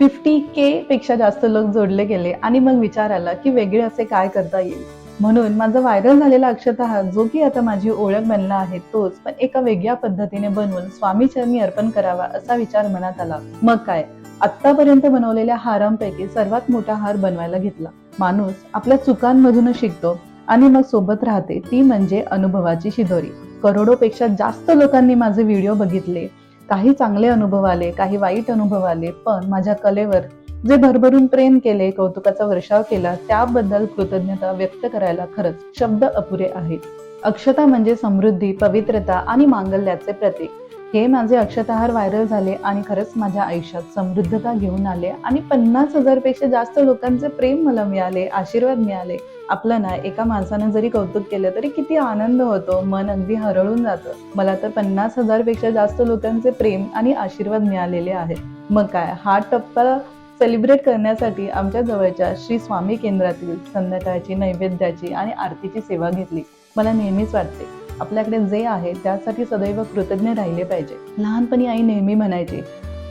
50K पेक्षा जास्त लोक जोडले गेले आणि मग विचार आला की वेगळे असे काय करता येईल. म्हणून माझा व्हायरल झालेला अक्षता जो की आता माझी ओळख बनला आहे तोच पण एका वेगळ्या पद्धतीने बनवून स्वामी चरणी अर्पण करावा असा विचार मनात आला. मग काय, आतापर्यंत बनवलेल्या हारांपैकी सर्वात मोठा हार बनवायला घेतला. माणूस आपल्या चुकांमधूनच शिकतो आणि मग सोबत राहते ती म्हणजे अनुभवाची शिदोरी. करोडोपेक्षा जास्त लोकांनी माझे व्हिडिओ बघितले. काही चांगले अनुभव आले, काही वाईट अनुभव आले, पण माझ्या कलेवर जे भरभरून प्रेम केले, कौतुकाचा वर्षाव केला, त्याबद्दल कृतज्ञता व्यक्त करायला खरंच शब्द अपुरे आहेत. अक्षता म्हणजे समृद्धी, पवित्रता आणि मांगल्याचे प्रतीक. हे माझे अक्षताहार व्हायरल झाले आणि खरंच माझ्या आयुष्यात समृद्धता घेऊन आले आणि 50,000 पेक्षा जास्त लोकांचे प्रेम मला मिळाले, आशीर्वाद मिळाले. आपलं ना एका माणसानं जरी कौतुक केलं तरी किती आनंद होतो, मन अगदी हरळून जातं. मला तर 50,000 पेक्षा जास्त लोकांचे प्रेम आणि आशीर्वाद मिळालेले आहेत. मग काय, हा टप्पा सेलिब्रेट करण्यासाठी आमच्या जवळच्या श्री स्वामी केंद्रातील संध्याकाळची नैवेद्याची आणि आरतीची सेवा घेतली. मला नेहमीच वाटते आपल्याकडे जे आहे त्यासाठी सदैव कृतज्ञ राहिले पाहिजे. लहानपणी आई नेहमी म्हणायची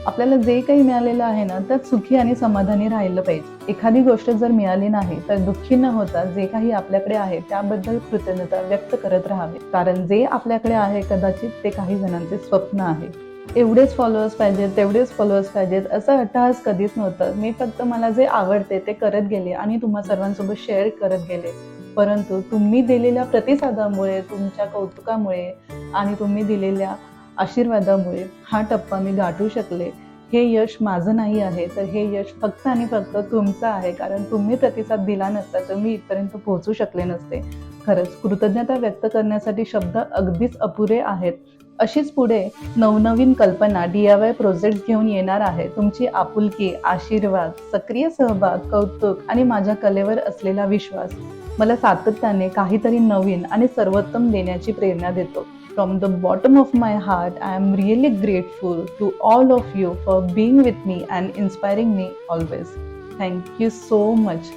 आपल्याला जे काही मिळालेलं आहे ना त्यात सुखी आणि समाधानी राहिलं पाहिजे. एखादी गोष्ट जर मिळाली नाही तर दुःखी न होता जे काही आपल्याकडे आहे त्याबद्दल कृतज्ञता व्यक्त करत राहावे. कारण जे आपल्याकडे आहे कदाचित ते काही जणांचे स्वप्न आहे. एवढेच फॉलोअर्स पाहिजेत, तेवढेच फॉलोअर्स पाहिजेत असं अट्टहास कधीच नव्हतं. मी फक्त मला जे आवडते ते करत गेले आणि तुम्हा सर्वांसोबत शेअर करत गेले. परंतु तुम्ही दिलेल्या प्रतिसादामुळे, तुमच्या कौतुकामुळे आणि तुम्ही दिलेल्या आशीर्वादामुळे हा टप्पा मी गाठू शकले. हे यश माझं नाही आहे, तर हे यश फक्त आणि फक्त तुमचं आहे. कारण तुम्ही प्रतिसाद दिला नसता तर मी इथपर्यंत पोहोचू शकले नसते. खरंच कृतज्ञता व्यक्त करण्यासाठी शब्द अगदीच अपुरे आहेत. अशीच पुढे नवनवीन कल्पना, DIY प्रोजेक्ट घेऊन येणार आहे. तुमची आपुलकी, आशीर्वाद, सक्रिय सहभाग, कौतुक आणि माझ्या कलेवर असलेला विश्वास मला सातत्याने काहीतरी नवीन आणि सर्वोत्तम देण्याची प्रेरणा देतो. From the bottom of my heart, I am really grateful to all of you for being with me and inspiring me always. Thank you so much.